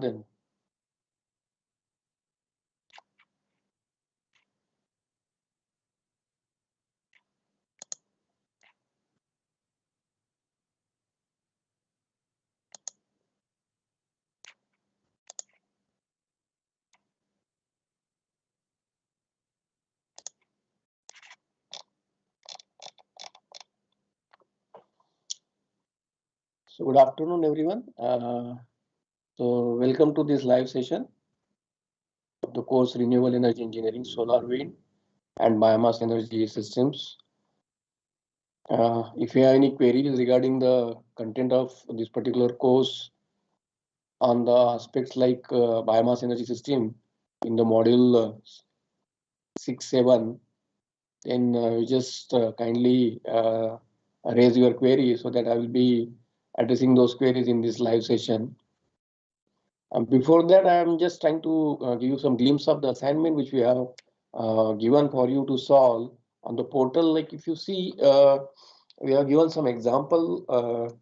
then? So good afternoon, everyone. So welcome to this live session of the course Renewable Energy Engineering, Solar, Wind, and Biomass Energy Systems. If you have any queries regarding the content of this particular course on the aspects like biomass energy system in the module 6-7, then you just kindly raise your query so that I will be addressing those queries in this live session. Before that, I am just trying to give you some glimpse of the assignment which we have given for you to solve on the portal. Like if you see, we have given some example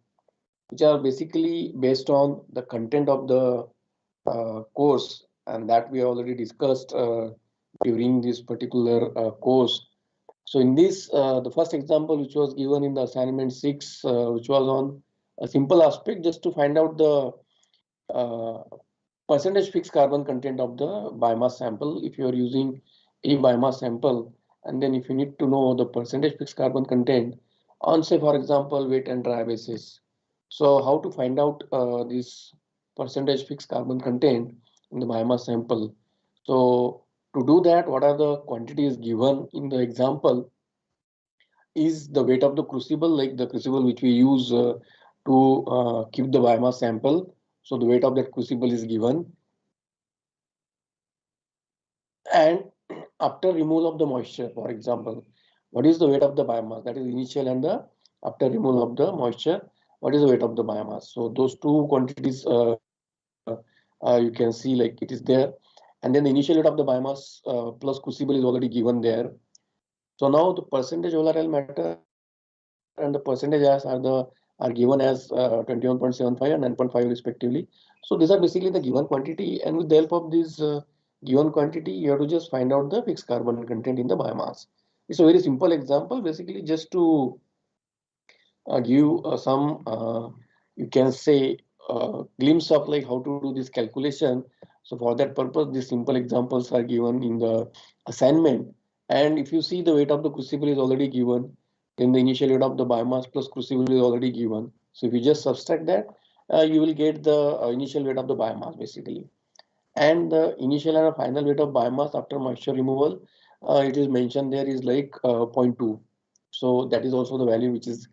which are basically based on the content of the course, and that we have already discussed during this particular course. So in this, the first example which was given in the assignment 6, which was on a simple aspect just to find out the percentage fixed carbon content of the biomass sample if you are using a biomass sample, and then if you need to know the percentage fixed carbon content on, say, for example, wet and dry basis. So how to find out this percentage fixed carbon content in the biomass sample? So to do that, what are the quantities given in the example is the weight of the crucible, like the crucible which we use to keep the biomass sample. So the weight of that crucible is given. And after removal of the moisture, for example, what is the weight of the biomass? That is initial and the after removal of the moisture, what is the weight of the biomass? So those two quantities you can see like it is there. And then the initial weight of the biomass plus crucible is already given there. So now the percentage volatile matter and the percentage gas are given as 21.75 and 9.5 respectively. So these are basically the given quantity, and with the help of this given quantity, you have to just find out the fixed carbon content in the biomass. It's a very simple example, basically just to give some you can say glimpse of like how to do this calculation. So for that purpose, these simple examples are given in the assignment. And if you see the weight of the crucible is already given, then the initial weight of the biomass plus crucible is already given. So if you just subtract that, you will get the initial weight of the biomass basically. And the initial and final weight of biomass after moisture removal, it is mentioned there is like 0.2. So that is also the value which is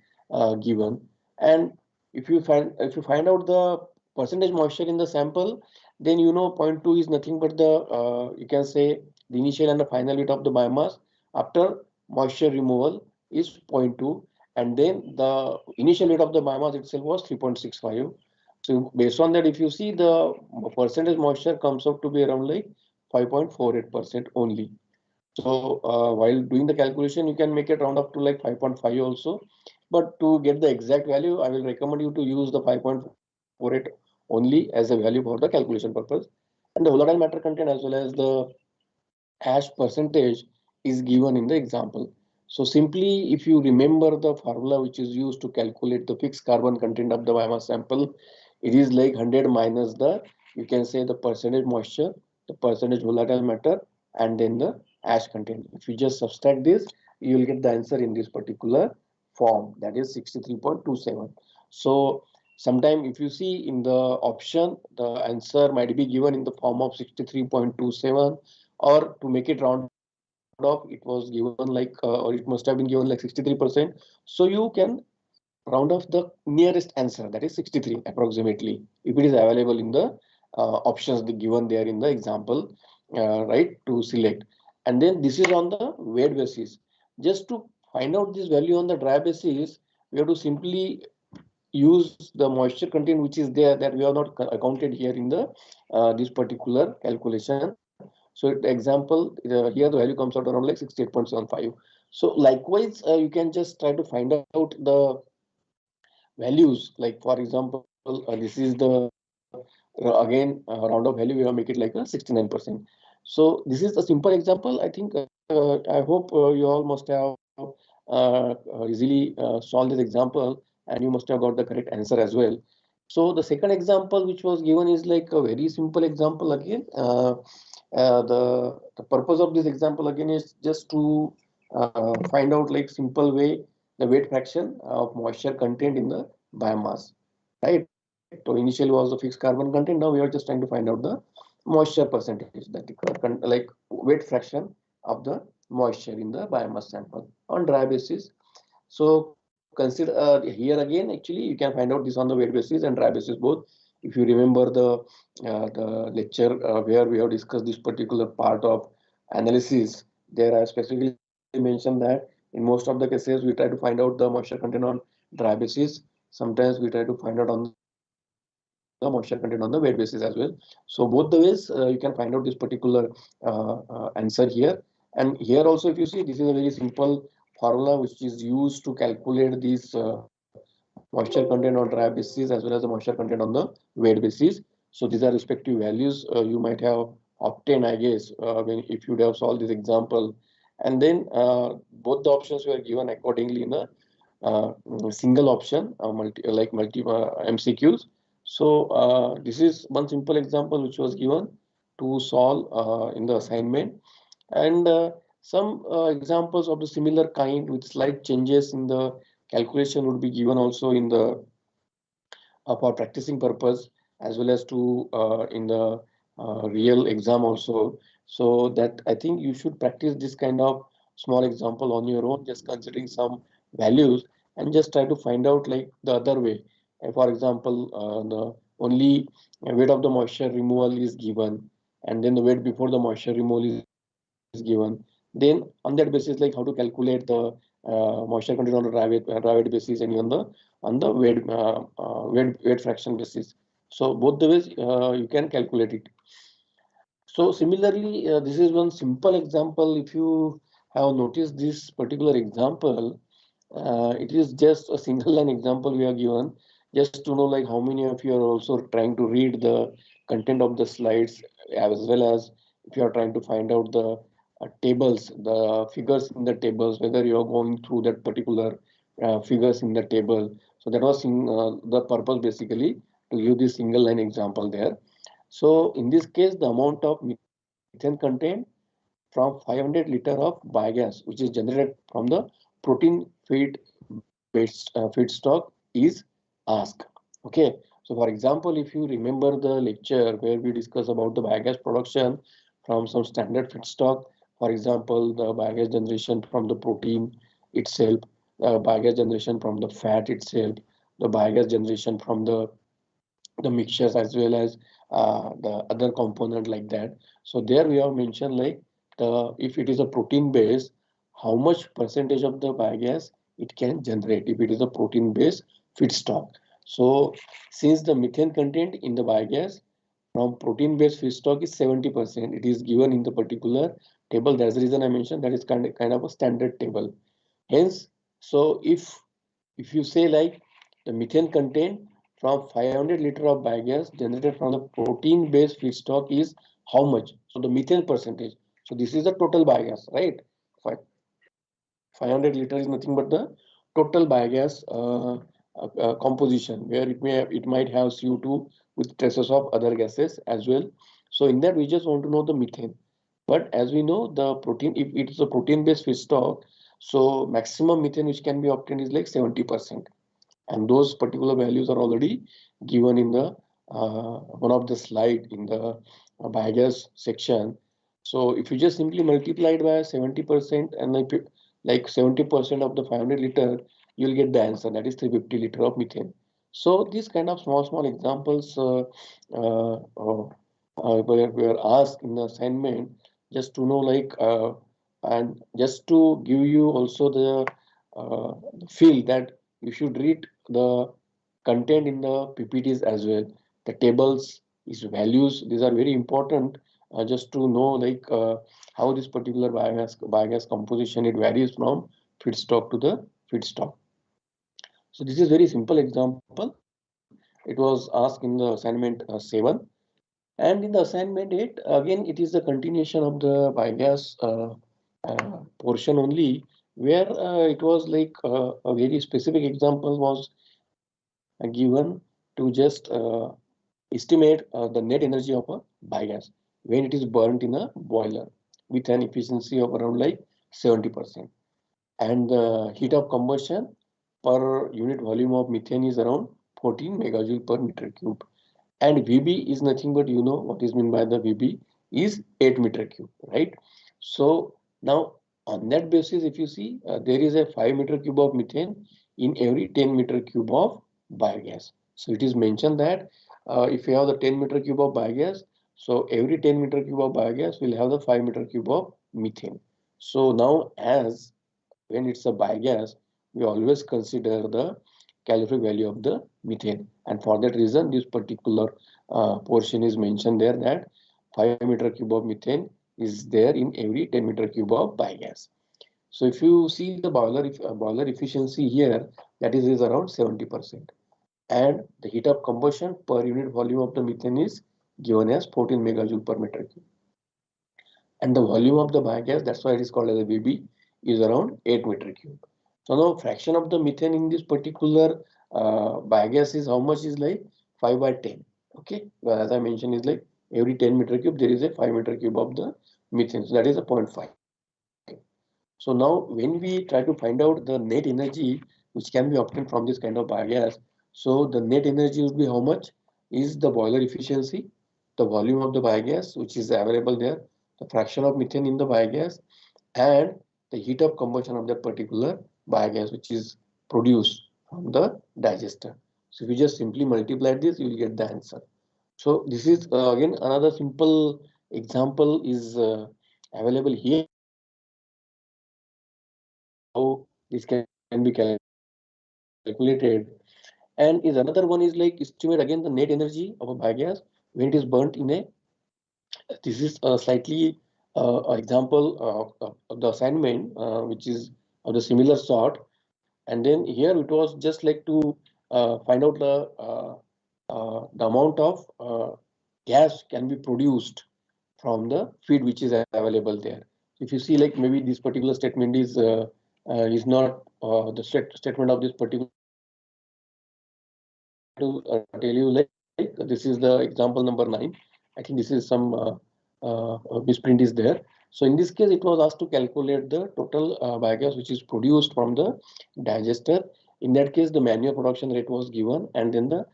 given. And if you find out the percentage moisture in the sample, then you know 0.2 is nothing but the you can say the initial and the final weight of the biomass after moisture removal is 0.2, and then the initial weight of the biomass itself was 3.65. So based on that, if you see the percentage moisture comes out to be around like 5.48% only. So while doing the calculation, you can make it round up to like 5.5 also. But to get the exact value, I will recommend you to use the 5.48 only as a value for the calculation purpose. And the volatile matter content as well as the ash percentage is given in the example. So simply, if you remember the formula which is used to calculate the fixed carbon content of the biomass sample, it is like 100 minus the, you can say the percentage moisture, the percentage volatile matter, and then the ash content. If you just subtract this, you will get the answer in this particular form, that is 63.27. So sometime if you see in the option, the answer might be given in the form of 63.27, or to make it round off, it was given like or it must have been given like 63%. So you can round off the nearest answer, that is 63 approximately, if it is available in the options given there in the example, right, to select. And then this is on the weight basis. Just to find out this value on the dry basis, we have to simply use the moisture content which is there, that we have not accounted here in the this particular calculation. So example, here the value comes out around like 68.75. So likewise, you can just try to find out the values, like for example, this is the again round of value, we have make it like a 69%. So this is a simple example. I think I hope you all must have easily solved this example, and you must have got the correct answer as well. So the second example which was given is like a very simple example again. The purpose of this example again is just to find out like simple way the weight fraction of moisture content in the biomass, right? So initially was the fixed carbon content. Now we are just trying to find out the moisture percentage, that like weight fraction of the moisture in the biomass sample on dry basis. So consider here again, actually you can find out this on the wet basis and dry basis both. If you remember the lecture where we have discussed this particular part of analysis, there I specifically mentioned that in most of the cases we try to find out the moisture content on dry basis. Sometimes we try to find out on the moisture content on the wet basis as well. So both the ways you can find out this particular answer here. And here also, if you see, this is a very simple formula which is used to calculate these moisture content on dry basis as well as the moisture content on the wet basis. So these are respective values you might have obtained, I guess, when if you would have solved this example. And then both the options were given accordingly in a single option, multi MCQs. So this is one simple example which was given to solve in the assignment, and some examples of the similar kind with slight changes in the calculation would be given also in the for practicing purpose, as well as to in the real exam also. So that I think you should practice this kind of small example on your own, just considering some values and just try to find out like the other way. For example, the only weight of the moisture removal is given, and then the weight before the moisture removal is given. Then on that basis, like how to calculate the moisture content on the dry weight basis, and even the on the weight fraction basis. So both the ways you can calculate it. So similarly, this is one simple example. If you have noticed this particular example, it is just a single line example we are given, just to know like how many of you are also trying to read the content of the slides, as well as if you are trying to find out the tables, the figures in the tables, whether you are going through that particular figures in the table. So that was the purpose basically, to give this single line example there. So in this case, the amount of methane content from 500 liter of biogas, which is generated from the protein feed-based feedstock, is asked. Okay. So for example, if you remember the lecture where we discuss about the biogas production from some standard feedstock, for example, the biogas generation from the protein itself, biogas generation from the fat itself, the biogas generation from the mixtures, as well as the other component like that. So there we have mentioned like the if it is a protein base, how much percentage of the biogas it can generate if it is a protein based feedstock. So since the methane content in the biogas from protein based feedstock is 70%, it is given in the particular table. That's the reason I mentioned that is kind of a standard table. Hence, so if you say like the methane content from 500 liter of biogas generated from the protein based feedstock is how much? So the methane percentage. So this is the total biogas, right? 500 liter is nothing but the total biogas composition, where it might have CO2 with traces of other gases as well. So in that we just want to know the methane. But as we know, the protein, if it is a protein based feedstock, so maximum methane which can be obtained is like 70%, and those particular values are already given in the one of the slide in the biogas section. So if you just simply multiply it by 70%, and like 70% of the 500 liter, you'll get the answer, that is 350 liter of methane. So these kind of small examples were asked in the assignment, just to know like and just to give you also the feel that you should read the content in the PPTs as well. The tables, its values, these are very important, just to know like how this particular biogas composition, it varies from feedstock to the feedstock. So this is very simple example. It was asked in the assignment 7. And in the assignment 8, again, it is the continuation of the biogas portion only, where it was like a very specific example was given to just estimate the net energy of a biogas when it is burnt in a boiler with an efficiency of around like 70%. And the heat of combustion per unit volume of methane is around 14 megajoule per meter cube. And VB is nothing but you know what is meant by the VB is 8 meter cube, right? So now on that basis, if you see, there is a 5 meter cube of methane in every 10 meter cube of biogas. So it is mentioned that if you have the 10 meter cube of biogas, so every 10 meter cube of biogas will have the 5 meter cube of methane. So now as when it's a biogas, we always consider the calorific value of the methane. And for that reason, this particular portion is mentioned there that 5 meter cube of methane is there in every 10 meter cube of biogas. So if you see the boiler efficiency here, that is around 70%. And the heat of combustion per unit volume of the methane is given as 14 megajoule per meter cube. And the volume of the biogas, that's why it is called as a VB, is around 8 meter cube. So now fraction of the methane in this particular biogas is how much is like 5 by 10. Okay, well, as I mentioned is like every 10 meter cube there is a 5 meter cube of the methane. So that is a 0.5. So now when we try to find out the net energy which can be obtained from this kind of biogas, so the net energy would be how much is the boiler efficiency, the volume of the biogas which is available there, the fraction of methane in the biogas, and the heat of combustion of that particular biogas which is produced from the digester. So if you just simply multiply this, you will get the answer. So this is again another simple example is available here how this can be calculated. And is another one is like estimate again the net energy of a biogas when it is burnt in a. This is a slightly example of the assignment which is of the similar sort. And then here it was just like to find out the amount of gas can be produced from the feed which is available there. If you see like maybe this particular statement is not the statement of this particular example. So I just try to tell you like this is the example number 9. I think this is some misprint is there. So in this case, it was asked to calculate the total biogas which is produced from the digester. In that case, the manual production rate was given, and then the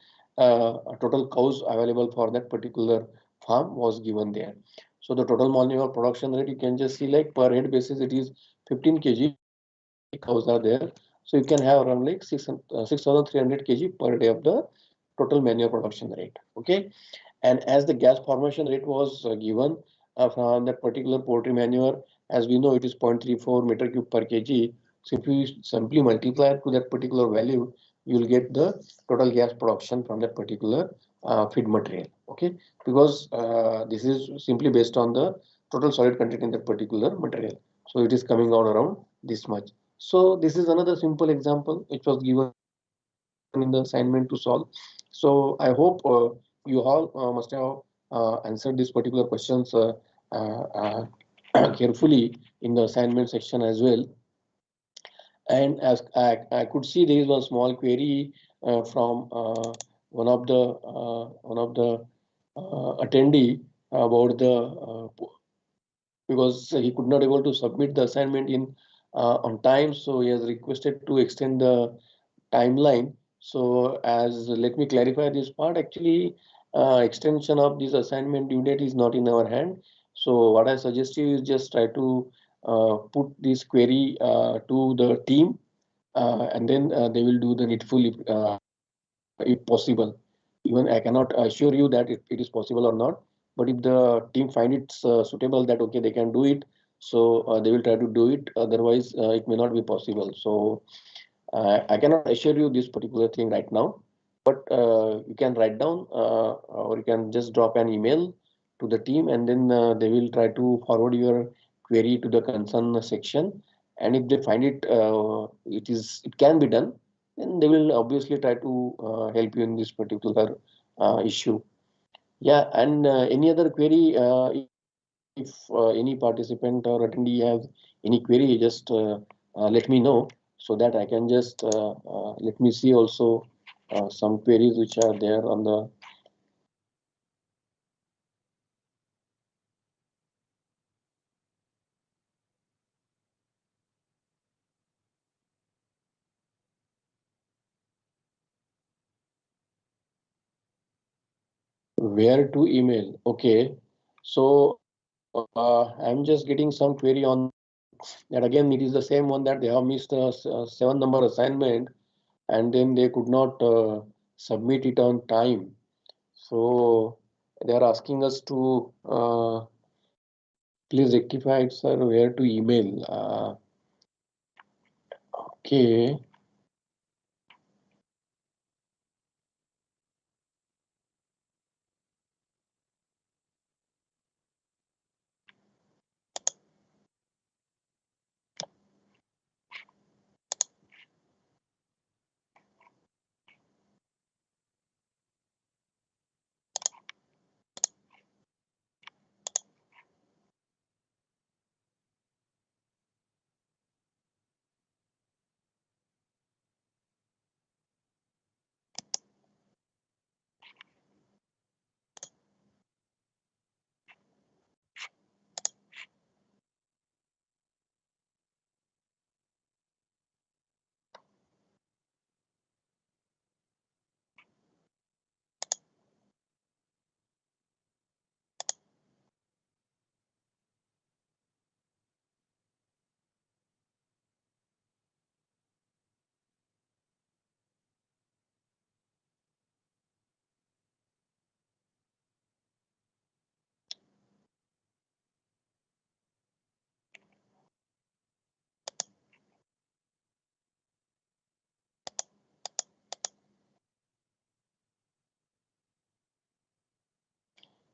total cows available for that particular farm was given there. So the total manual production rate you can just see like per head basis it is 15 kg cows are there. So you can have around like 6,300 kg per day of the total manual production rate. Okay, and as the gas formation rate was given from that particular poultry manure, as we know it is 0.34 meter cube per kg. So if you simply multiply to that particular value, you will get the total gas production from that particular feed material. Okay, because this is simply based on the total solid content in that particular material. So it is coming out around this much. So this is another simple example which was given in the assignment to solve. So I hope you all must have answered these particular questions carefully in the assignment section as well. And as I could see, there is one small query from one of the attendee about the because he could not able to submit the assignment in on time, so he has requested to extend the timeline. So as let me clarify this part. Actually, extension of this assignment due date is not in our hand. So what I suggest you is just try to put this query to the team, and then they will do the needful if possible. Even I cannot assure you that it is possible or not. But if the team find it suitable that okay they can do it, so they will try to do it. Otherwise, it may not be possible. So I cannot assure you this particular thing right now, but you can write down or you can just drop an email to the team, and then they will try to forward your query to the concern section. And if they find it, it can be done. then they will obviously try to help you in this particular issue. Yeah, and any other query, if any participant or attendee have any query, just let me know so that I can just let me see also some queries which are there on the. Where to email? Okay, so I'm just getting some query on that. Again, it is the same one that they have missed a 7 number assignment and then they could not submit it on time. So they are asking us to please rectify it, sir. Where to email? Okay.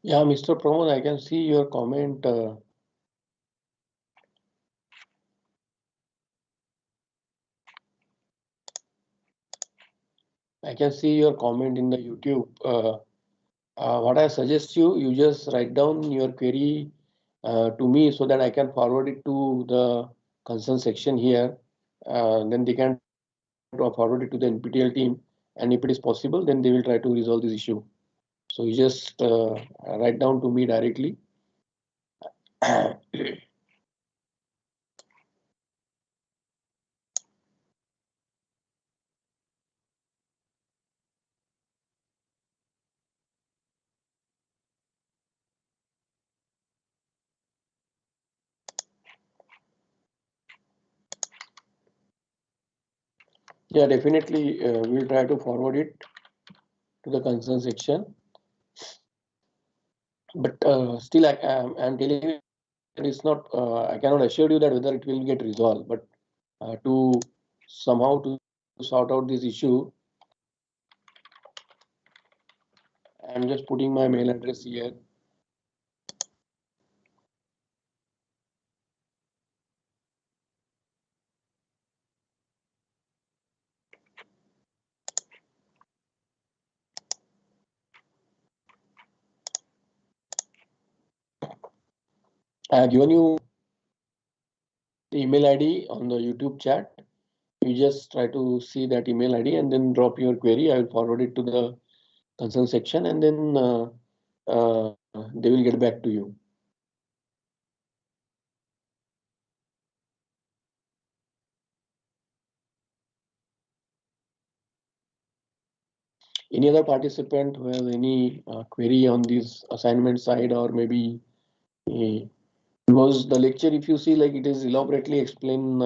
Yeah, Mr. Pramod, I can see your comment. I can see your comment in the YouTube. What I suggest you just write down your query to me so that I can forward it to the concern section here. Then they can forward it to the NPTEL team, and if it is possible, then they will try to resolve this issue. So you just write down to me directly. Yeah, definitely we'll try to forward it to the concern section. But still, I'm telling you, it's not. I cannot assure you that whether it will get resolved. But to somehow to sort out this issue, I'm just putting my mail address here. I have given you the email ID on the YouTube chat. You just try to see that email ID and then drop your query. I will forward it to the concern section, and then they will get back to you. Any other participant who has any query on this assignment side, or maybe because the lecture, if you see, like it is elaborately explained,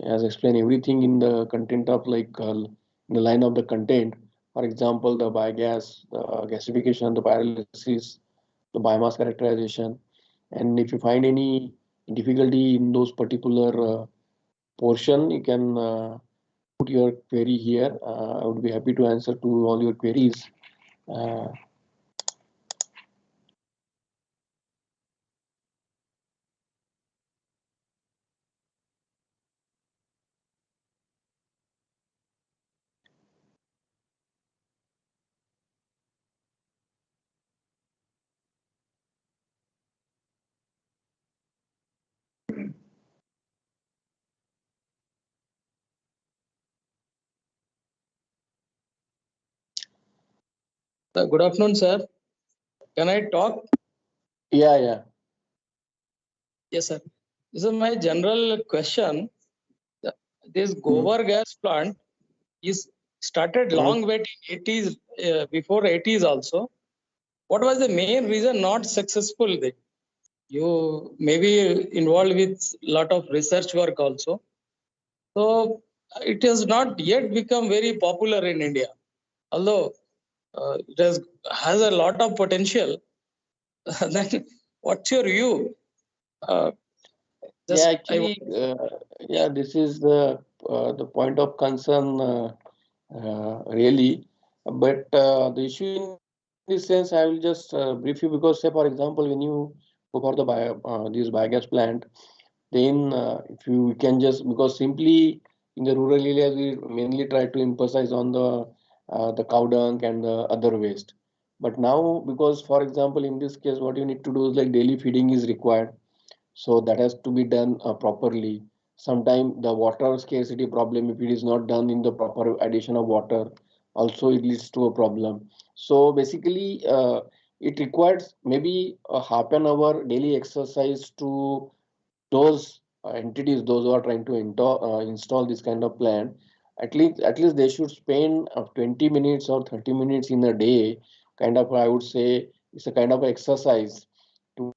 as explain everything in the content of like the line of the content. For example, the biogas, the gasification, the pyrolysis, the biomass characterization. And if you find any difficulty in those particular portion, you can put your query here. I would be happy to answer to all your queries. Uh, Good afternoon, sir. Can I talk? Yeah. Yes, sir. This is my general question. This Gobar gas plant is started long back in 80s, before 80s also. What was the main reason not successful there? You may be involved with lot of research work also. So it has not yet become very popular in India. Although it has a lot of potential. Then what's your view? Yeah, I actually, this is the point of concern, really. But the issue in this sense, I will just brief you because, say, for example, when you go for the this biogas plant, then if you can just because simply in the rural areas we mainly try to emphasize on the cow dung and the other waste. But now, because for example, in this case, what you need to do is like daily feeding is required, so that has to be done properly. Sometimes the water scarcity problem, if it is not done in the proper addition of water, also it leads to a problem. So basically, it requires maybe a half an hour daily exercise to those entities, those who are trying to install this kind of plant. At least they should spend 20 minutes or 30 minutes in a day, kind of, I would say it's a kind of exercise to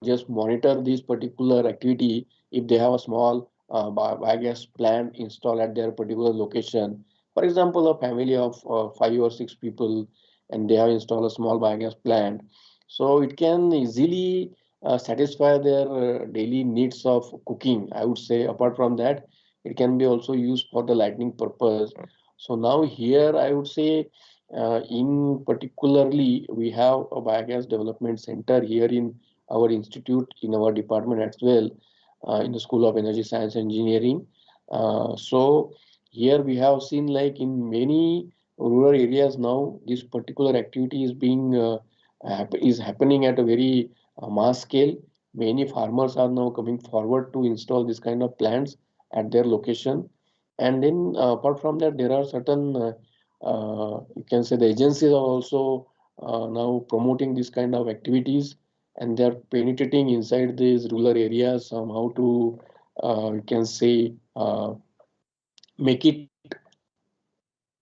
just monitor this particular activity if they have a small biogas plant installed at their particular location. For example, a family of 5 or 6 people, and they have installed a small biogas plant. So it can easily satisfy their daily needs of cooking. I would say, apart from that, it can be also used for the lighting purpose. So now here, I would say, in particularly, we have a biogas development center here in our institute, in our department as well, in the School of Energy Science Engineering. So here we have seen like in many rural areas now, this particular activity is being is happening at a very mass scale. Many farmers are now coming forward to install this kind of plants at their location. And then apart from that, there are certain you can say the agencies are also now promoting this kind of activities, and they're penetrating inside these rural areas somehow to you can say make it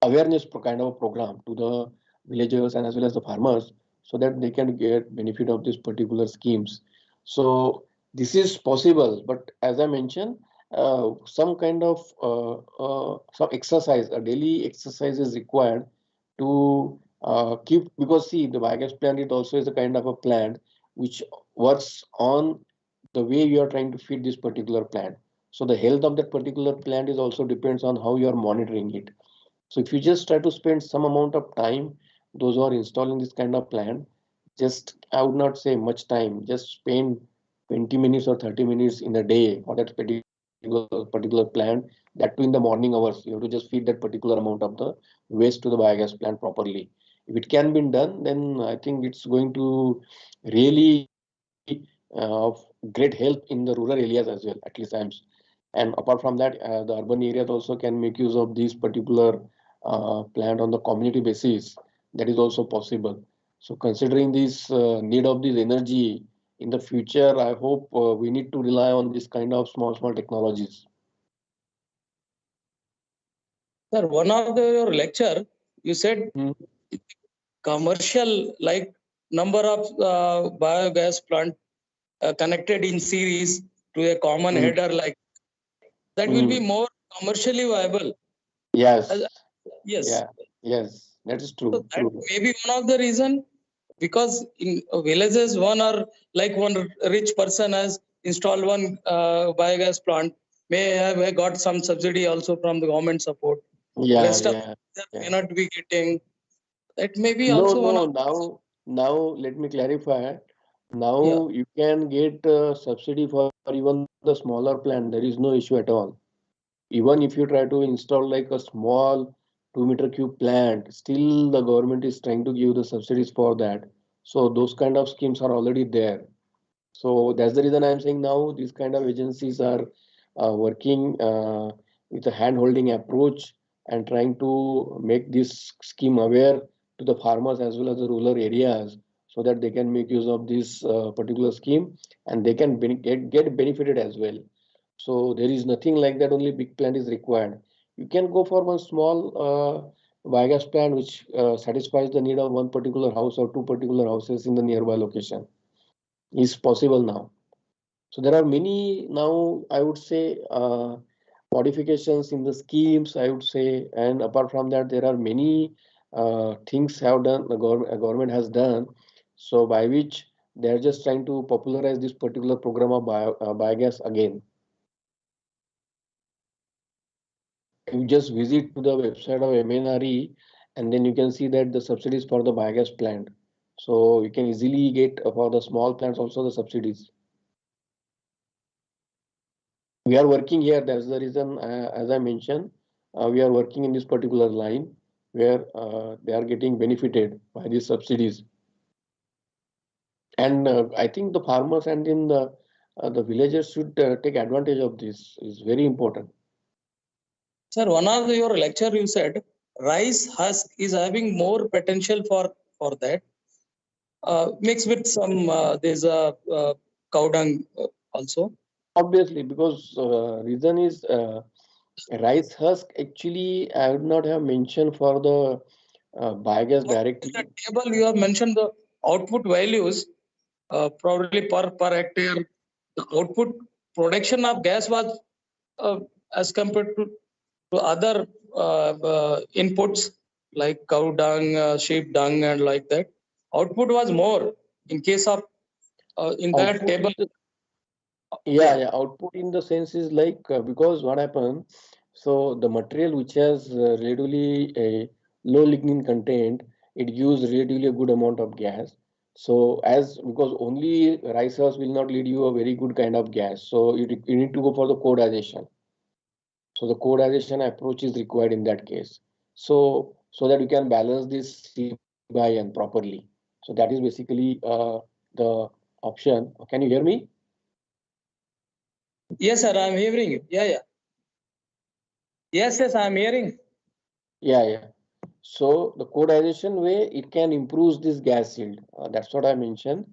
awareness kind of a program to the villagers and as well as the farmers, so that they can get benefit of these particular schemes. So this is possible, but as I mentioned, some kind of some exercise, a daily exercise is required to keep, because see, the biogas plant, it also is a kind of a plant which works on the way you are trying to feed this particular plant. So the health of that particular plant is also depends on how you are monitoring it. So if you just try to spend some amount of time, those who are installing this kind of plant, just, I would not say much time, just spend 20 minutes or 30 minutes in a day for that particular plant, that too in the morning hours. You have to just feed that particular amount of the waste to the biogas plant properly. If it can be done, then I think it's going to really of great help in the rural areas as well, at least times. And apart from that, the urban areas also can make use of these particular plant on the community basis. That is also possible. So considering this need of this energy in the future, I hope we need to rely on this kind of small technologies. sir, one of your lecture, you said Hmm. commercial like number of biogas plant connected in series to a common Hmm. header, like that will be Hmm. more commercially viable. Uh, Yes, yes, yeah, yes, that is so true, that true. may be one of the reason, because in villages one or like one rich person has installed one biogas plant, may have got some subsidy also from the government support. Yeah, Rest of yeah, may yeah. not be getting. That may be No, also one no, of. now let me clarify. Yeah. Now you can get subsidy for even the smaller plant. There is no issue at all. Even if you try to install like a small 2 meter cube plant, still the government is trying to give the subsidies for that. So those kind of schemes are already there. So that's the reason I'm saying now these kind of agencies are working with a hand-holding approach and trying to make this scheme aware to the farmers as well as the rural areas, so that they can make use of this particular scheme, and they can get benefited as well. So there is nothing like that, only big plant is required. You can go for one small biogas plant which satisfies the need of one particular house or two particular houses in the nearby location. Is possible now. So there are many now, I would say, modifications in the schemes, I would say, and apart from that, there are many things have done, the government has done, so by which they are just trying to popularize this particular program of biogas again. You just visit to the website of MNRE, and then you can see that the subsidies for the biogas plant. So you can easily get for the small plants also the subsidies. We are working here. That's the reason, as I mentioned, we are working in this particular line where they are getting benefited by these subsidies. And I think the farmers and in the villagers should take advantage of this. Is very important. Sir, one of your lecture you said rice husk is having more potential for that. Mixed with some there's a cow dung also. Obviously, because reason is rice husk actually I would not have mentioned for the biogas directly. In the table you have mentioned the output values probably per hectare. The output production of gas was as compared to other inputs like cow dung, sheep dung, and like that. Output was more in case of in that Output table. is yeah, output in the sense is like because what happened, so the material which has relatively a low lignin content, it gives relatively a good amount of gas. So as because only rice husk will not lead you a very good kind of gas, so you need to go for the co-digestion. So the co-digestion approach is required in that case. So that you can balance this C by N properly. So that is basically the option. Can you hear me? Yes, sir, I'm hearing you. Yeah. Yes, I'm hearing. Yeah. So the co-digestion way, it can improve this gas yield. That's what I mentioned.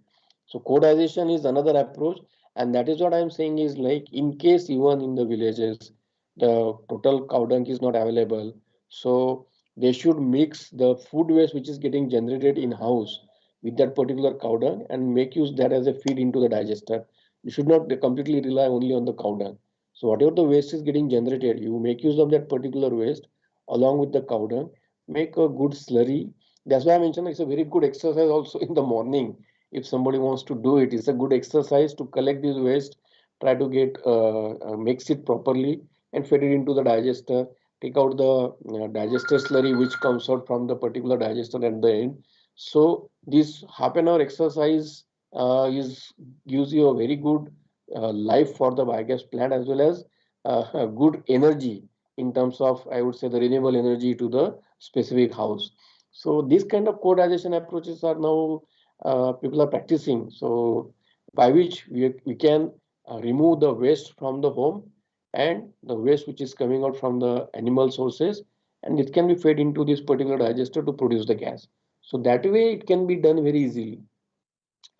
So co-digestion is another approach, and that is what I'm saying is like in case even in the villages, the total cow dung is not available. So they should mix the food waste which is getting generated in house with that particular cow dung and make use that as a feed into the digester. You should not completely rely only on the cow dung. So whatever the waste is getting generated, you make use of that particular waste along with the cow dung, make a good slurry. That's why I mentioned it's a very good exercise also in the morning. If somebody wants to do it, it's a good exercise to collect this waste, try to get mix it properly and feed it into the digester. Take out the digester slurry which comes out from the particular digester at the end. So this half an hour exercise is gives you a very good life for the biogas plant as well as a good energy in terms of, I would say, the renewable energy to the specific house. So these kind of co-digestion approaches are now people are practicing. So by which we can remove the waste from the home and the waste which is coming out from the animal sources, and it can be fed into this particular digester to produce the gas. So that way it can be done very easily.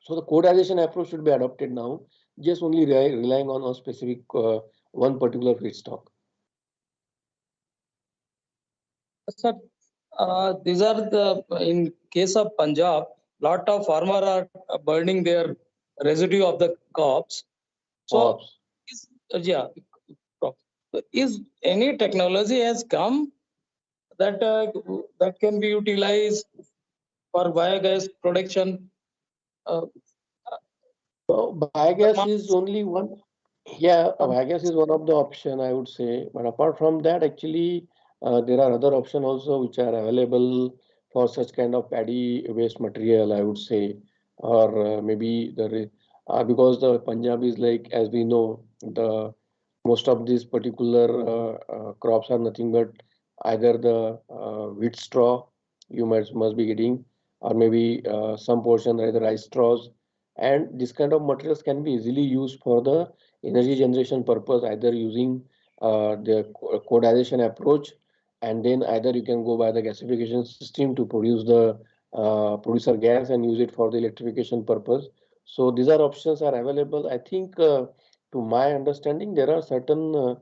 So the co-digestion approach should be adopted now, just only relying on a specific one particular feedstock. Sir, these are the in case of Punjab, lot of farmer are burning their residue of the crops. So, Ops. yeah, Prof. So is any technology has come that that can be utilized for biogas production? Uh, So biogas is only one. Yeah, biogas is one of the option I would say. But apart from that, actually, there are other options also which are available for such kind of paddy waste material, I would say, or maybe because the Punjab is like, as we know, the most of these particular crops are nothing but either the wheat straw you must be getting, or maybe some portion either rice straws, and this kind of materials can be easily used for the energy generation purpose, either using the co-digestion approach, and then either you can go by the gasification system to produce the producer gas and use it for the electrification purpose. So these are options are available. I think to my understanding, there are certain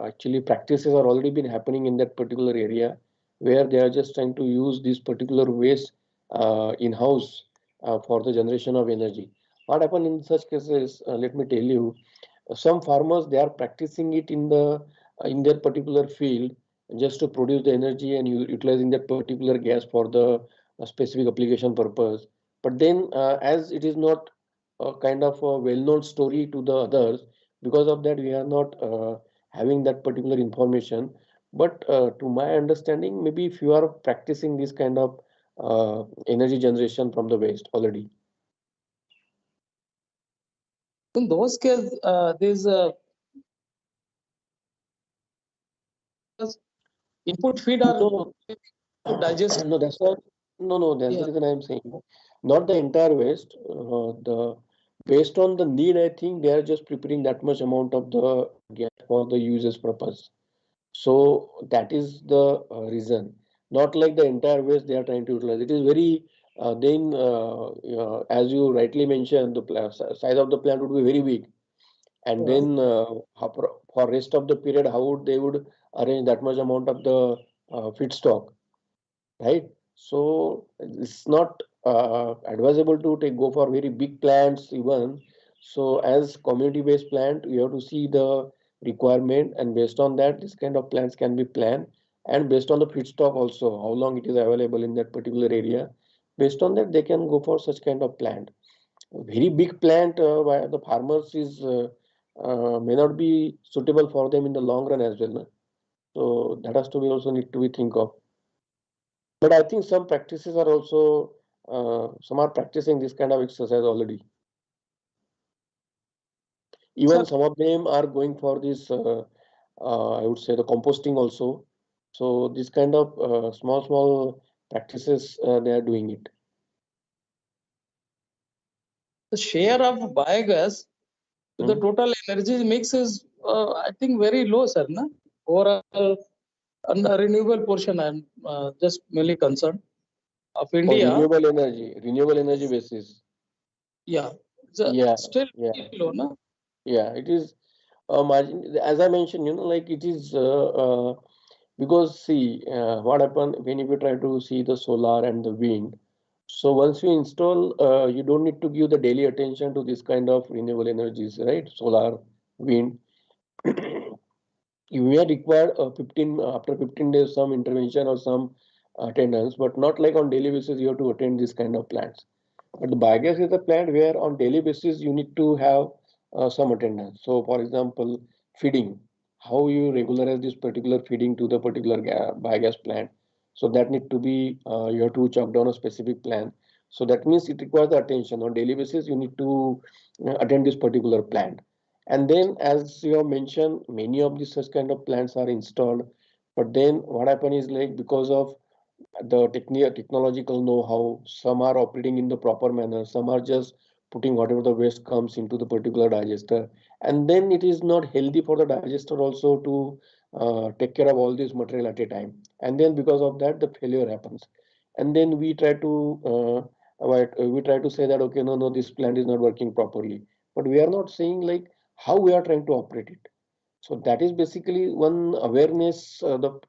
actually practices are already been happening in that particular area where they are just trying to use this particular waste in-house for the generation of energy. What happen in such cases? Let me tell you, some farmers they are practicing it in their particular field just to produce the energy and utilizing that particular gas for the specific application purpose. But then, as it is not a kind of a well-known story to the others, because of that, we are not having that particular information. But to my understanding, maybe if you are practicing this kind of energy generation from the waste already. In those cases, there's input feed are No, to digest. no, that's not. No, no, that's the Yeah. reason I'm saying. Not the entire waste. The based on the need, I think they are just preparing that much amount of the gas for the users' purpose. So that is the reason. Not like the entire waste they are trying to utilize. It is very as you rightly mentioned, the size of the plant would be very big, and Yeah. then for rest of the period, how would they would arrange that much amount of the feedstock? Right? So it's not advisable to take go for very big plants even. So as community-based plant, you have to see the requirement, and based on that, this kind of plants can be planned, and based on the feedstock also, how long it is available in that particular area. Based on that, they can go for such kind of plant. A very big plant by the farmers is may not be suitable for them in the long run as well. No? So that has to be also need to be think of. But I think some practices are also, some are practicing this kind of exercise already. Even Sir, some of them are going for this, I would say the composting also. So this kind of small practices, they are doing it. the share of biogas to the Hmm? total energy mix is, I think, very low, sir. Na? Overall, on the renewable portion, I'm just mainly concerned of For India. renewable energy basis. Yeah, it's Yeah, still yeah, very low, na? yeah. It is margin, as I mentioned, like it is because see what happened when you try to see the solar and the wind. So once you install, you don't need to give the daily attention to this kind of renewable energies, right? Solar, wind. You may require 15 after 15 days some intervention or some attendance, but not like on daily basis you have to attend this kind of plants. But the biogas is a plant where on daily basis you need to have some attendance. So for example, feeding, how you regularize this particular feeding to the particular biogas plant. So that need to be, you have to chalk down a specific plan. So that means it requires the attention on daily basis. You need to attend this particular plant. And then as you have mentioned, many of these such kind of plants are installed. But then what happen is like because of the technological know-how, some are operating in the proper manner, some are just putting whatever the waste comes into the particular digester, and then it is not healthy for the digester also to take care of all this material at a time, and then because of that the failure happens, and then we try to we try to say that okay, no, this plant is not working properly, but we are not saying like how we are trying to operate it. So that is basically one awareness, the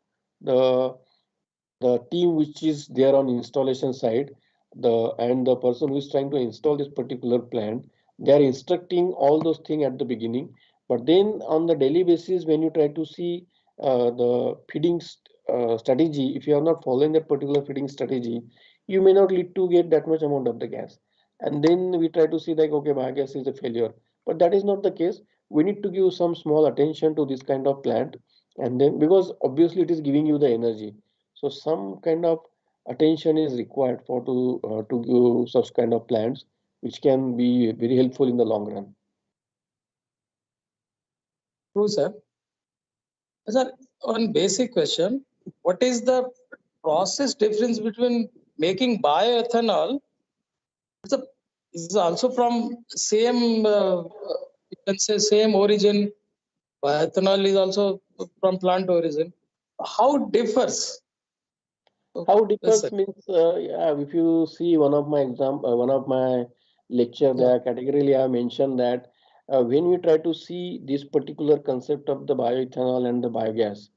the team which is there on installation side, the person who is trying to install this particular plant, they are instructing all those things at the beginning. But then on the daily basis, when you try to see the feeding strategy, if you are not following that particular feeding strategy, you may not lead to get that much amount of the gas. And then we try to see like okay, biogas is a failure, but that is not the case. We need to give some small attention to this kind of plant, and then because obviously it is giving you the energy, so some kind of attention is required for to give such kind of plants, which can be very helpful in the long run. True, sir. Sir, one basic question: what is the process difference between making bioethanol? It's a, is also from same, you can say same origin. Bioethanol is also from plant origin. how differs? How Yes, differs sir. means, yeah, if you see one of my lecture Yeah. there, categorically I mentioned that when we try to see this particular concept of the bioethanol and the biogas,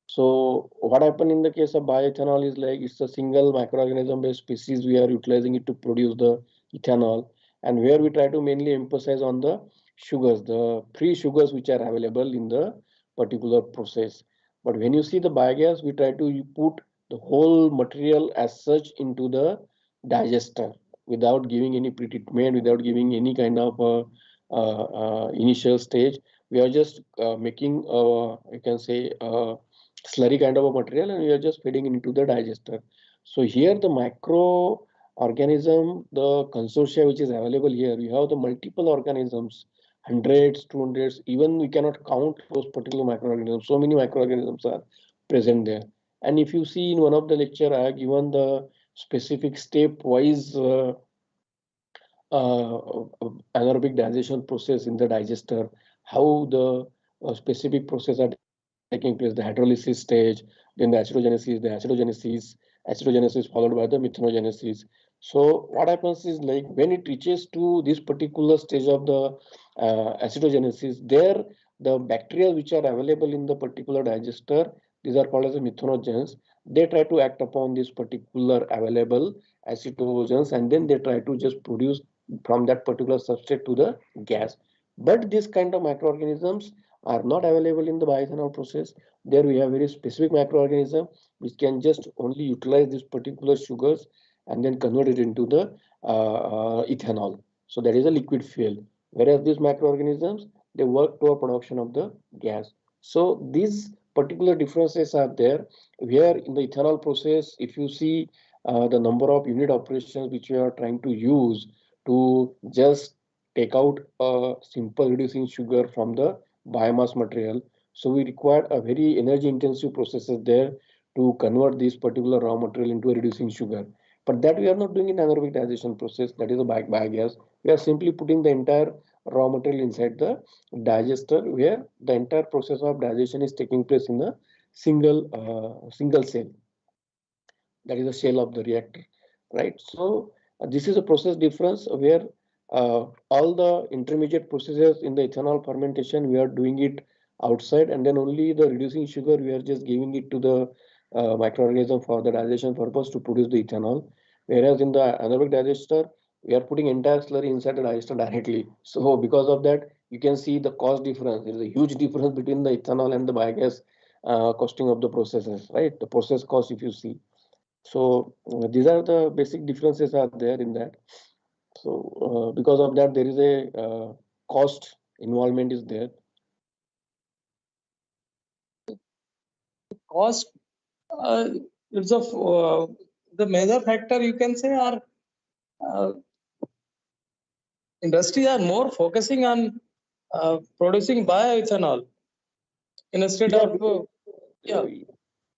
so what happened in the case of bioethanol is like it's a single microorganism based species. We are utilizing it to produce the ethanol, and where we try to mainly emphasize on the sugars, the free sugars which are available in the particular process. But when you see the biogas, we try to put the whole material as such into the digester without giving any pre-treatment, without giving any kind of initial stage. We are just making, you can say, slurry kind of a material, and we are just feeding into the digester. So here the microorganism, the consortia which is available here, we have the multiple organisms, hundreds, 200s, even we cannot count those particular microorganisms. So many microorganisms are present there. And if you see in one of the lecture, I have given the specific step-wise anaerobic digestion process in the digester, how the specific process are taking place, the hydrolysis stage, then acidogenesis followed by the methanogenesis. So what happens is like when it reaches to this particular stage of the acidogenesis, there the bacteria which are available in the particular digester, these are called as the methanogens. They try to act upon this particular available acidogens, and then they try to just produce from that particular substrate to the gas. But this kind of microorganisms are not available in the bioethanol process. There we have very specific microorganism which can just only utilize these particular sugars and then convert it into the ethanol. So that is a liquid fuel. Whereas these microorganisms, they work toward production of the gas. So these particular differences are there. Where in the ethanol process, if you see the number of unit operations which we are trying to use to just take out a simple reducing sugar from the biomass material. So we require a very energy intensive processes there to convert this particular raw material into a reducing sugar. But that we are not doing in anaerobic digestion process, that is a biogas. We are simply putting the entire raw material inside the digester where the entire process of digestion is taking place in a single cell, that is the shell of the reactor, right? So this is a process difference where all the intermediate processes in the ethanol fermentation we are doing it outside, and then only the reducing sugar we are just giving it to the microorganism for the digestion purpose to produce the ethanol. Whereas in the anaerobic digester, we are putting entire slurry inside the digester directly. So because of that, you can see the cost difference. There is a huge difference between the ethanol and the biogas costing of the processes, right? The process cost, if you see. So these are the basic differences are there in that. So because of that, there is a cost involvement is there. Cost, uh, it's of the major factor you can say, are industry are more focusing on producing bioethanol instead Yeah, of because, yeah.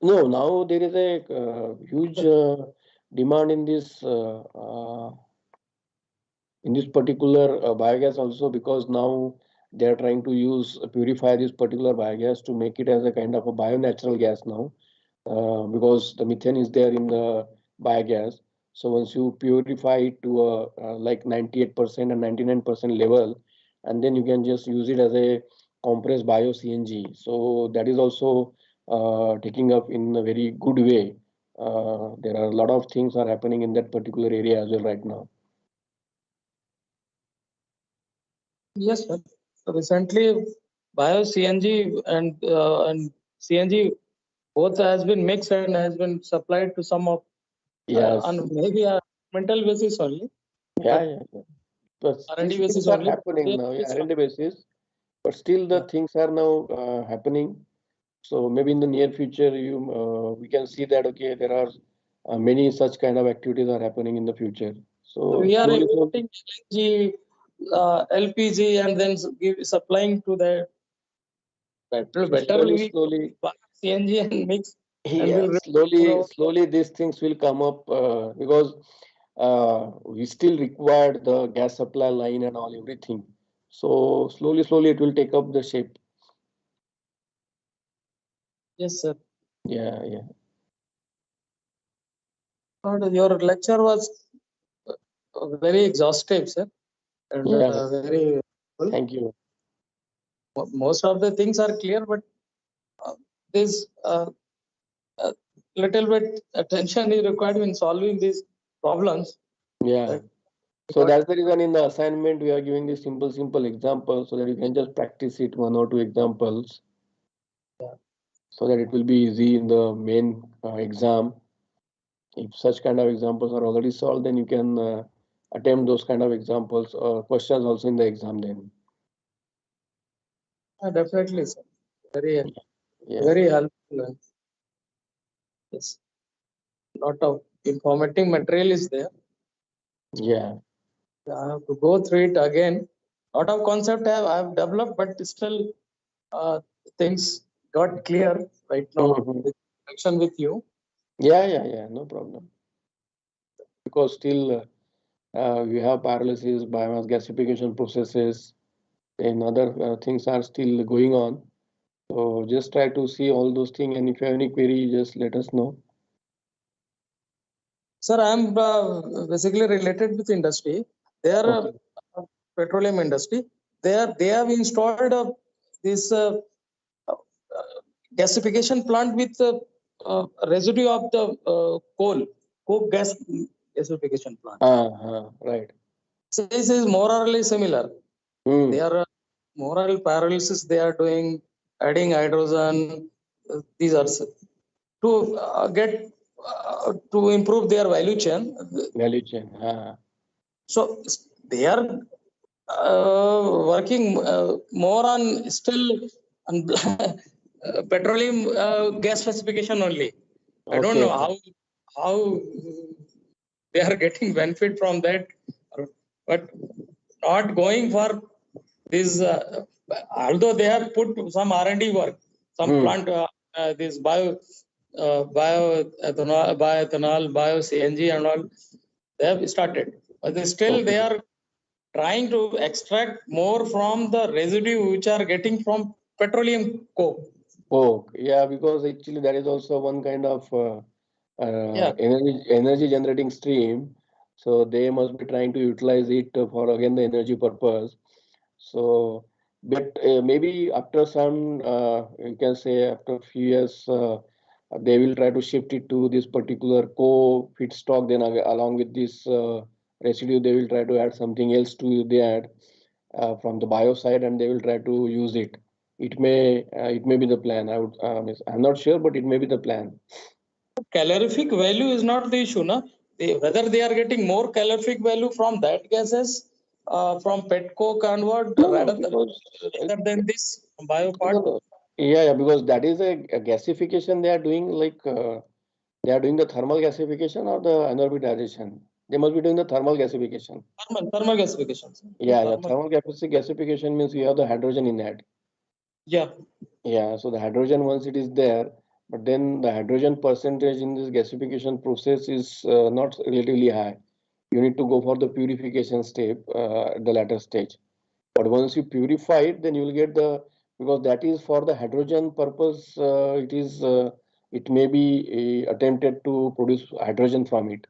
no, now there is a huge demand in this particular biogas also, because now they are trying to use purify this particular biogas to make it as a kind of a bio-natural gas now, because the methane is there in the biogas. So once you purify it to like 98% and 99% level, and then you can just use it as a compressed bio CNG. So that is also taking up in a very good way. There are a lot of things are happening in that particular area as well right now. Yes, sir. Recently, bio CNG and CNG both has been mixed and has been supplied to some of Yes. on maybe a mental basis only, Yeah, but yeah, yeah. But R&D these things basis are only. happening They now, yeah, mix R&D basis. But still, the yeah. things are now happening. So maybe in the near future, we can see that okay, there are many such kind of activities are happening in the future. So We are slowly, slowly, importing LNG, LPG, and then supplying to the better slowly, we slowly, buy CNG and mix, and yeah, we'll slowly, our slowly, these things will come up because we still require the gas supply line and all everything. So slowly, slowly, it will take up the shape. yes, sir. Yeah, yeah. But your lecture was very exhaustive, sir, and Yeah. very. Thank you. Most of the things are clear, but this little bit attention is required in solving these problems. Yeah. That So that's the reason in the assignment we are giving this simple example so that you can just practice it 1 or 2 examples so that it will be easy in the main exam. If such kind of examples are already solved, then you can attempt those kind of examples or questions also in the exam then. definitely, sir. Very, Yeah. very helpful. Yes, lot of informative material is there. Yeah. I have to go through it again. Lot of concept I have developed, but still things got clear right now Mhm. with connection with you. Yeah, no problem. Because still we have pyrolysis, biomass gasification processes, and other things are still going on. So just try to see all those things, and if you have any query, just let us know. Sir, I am basically related with industry. They are Okay. petroleum industry. They have installed this gasification plant with residue of the coke gas gasification plant. Right. So this is more or less similar. They are more or less pyrolysis. They are doing adding hydrogen. These are to get to improve their value chain. Value chain. So they are working more on still on petroleum gas specification only. I don't Okay. know how they are getting benefit from that, but not going for this. Although they have put some R&D work, some plant this bioethanol, bio CNG and all, they have started, but they are trying to extract more from the residue which are getting from petroleum coke. Oh, yeah, because actually that is also one kind of Yeah, energy generating stream. So they must be trying to utilize it for again the energy purpose. So, but maybe after some, you can say after a few years, they will try to shift it to this particular co-feedstock. Then along with this residue, they will try to add something else to the add from the bio side, and they will try to use it. It may be the plan. I'm not sure, but it may be the plan. calorific value is not the issue, na? Whether they are getting more calorific value from that gases, from pet coke convert No, because rather than this bio part. no. Yeah, because that is a gasification they are doing. Like they are doing the thermal gasification or the anaerobic digestion. They must be doing the thermal gasification. Thermal gasification. Yeah, Thermal. thermal gasification means you have the hydrogen in that. Yeah. Yeah, so the hydrogen once it is there, but then the hydrogen percentage in this gasification process is not relatively high. You need to go for the purification step at the latter stage. But once you purify it, then you will get because that is for the hydrogen purpose. It may be attempted to produce hydrogen from it,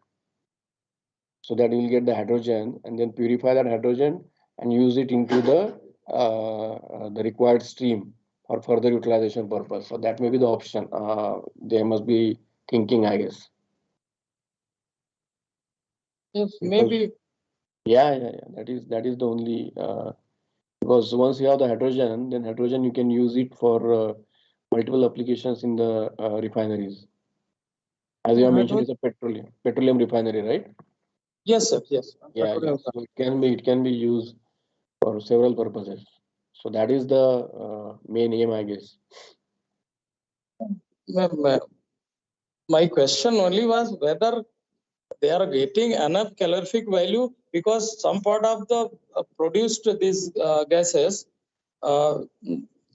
so that you will get the hydrogen and then purify that hydrogen and use it into the required stream for further utilization purpose. So that may be the option. They must be thinking, I guess. Yes, Because maybe. yeah. That is the only because once you have the hydrogen, then hydrogen you can use it for multiple applications in the refineries. As you have mentioned, it's a petroleum refinery, right? Yes, sir. Yes. Yeah. So it can be used for several purposes. So that is the main aim, I guess. My question only was whether they are getting enough calorific value, because some part of the produced these gases, uh,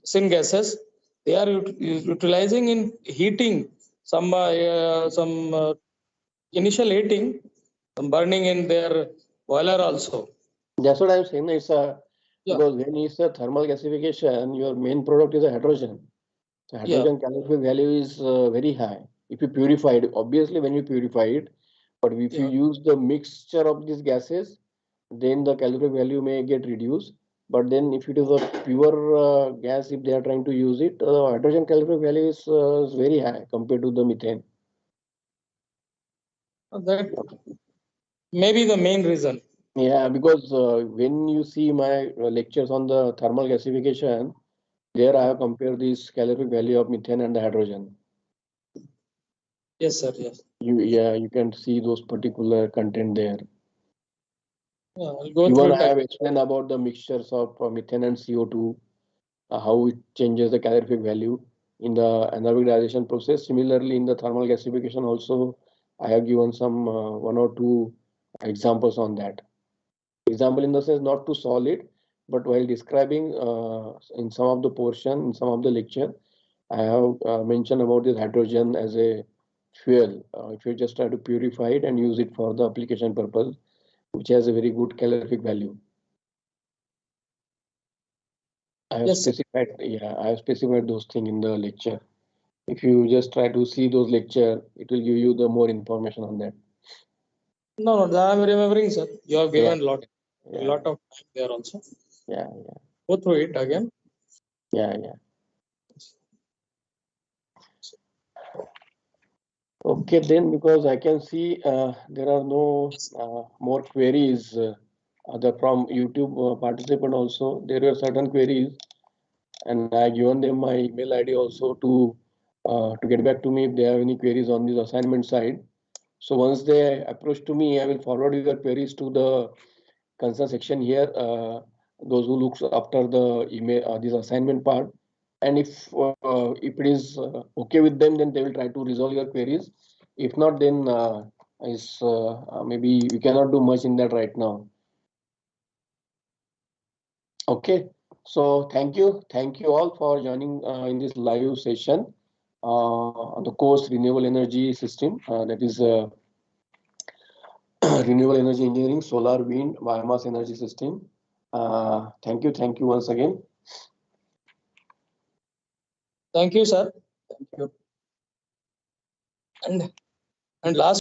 syngases, they are utilizing in heating some initial heating, some burning in their boiler also. That's what I'm saying. Yeah. Because when it's a thermal gasification, your main product is a hydrogen. The hydrogen calorific value is very high. If you purify it, obviously when you purify it, but if you use the mixture of these gases, then the calorific value may get reduced. But then if it is a pure gas, if they are trying to use it, hydrogen calorific value is very high compared to the methane. That may be the main reason. Yeah, because when you see my lectures on the thermal gasification, there I have compared this calorific value of methane and the hydrogen. Yes, sir. Yes. You can see those particular content there. Yeah, I'll go Even through I it. have explained about the mixtures of methane and CO2, how it changes the calorific value in the anaerobic digestion process. Similarly, in the thermal gasification also, I have given some one or two examples on that. Example in the sense not to solve it, but while describing in some of the portion, in some of the lecture, I have mentioned about this hydrogen as a fuel. If you just try to purify it and use it for the application purpose, which has a very good calorific value. I have specified, I have specified those things in the lecture. If you just try to see those lecture, it will give you the more information on that. No, I'm remembering, sir. You have given a lot of time there also. Yeah. Go through it again. Yeah. Okay, then because I can see there are no more queries other from YouTube participant also. There were certain queries, and I given them my email ID also to get back to me if they have any queries on this assignment side. So once they approach to me, I will forward your queries to the concern section here. Those who looks after the email this assignment part, and if it is okay with them, then they will try to resolve your queries. If not, then maybe we cannot do much in that right now. Okay, so thank you all for joining in this live session on the course Renewable Energy System, that is Renewable Energy Engineering, Solar, Wind, Biomass Energy System. Thank you once again. Thank you, sir. Thank you. And last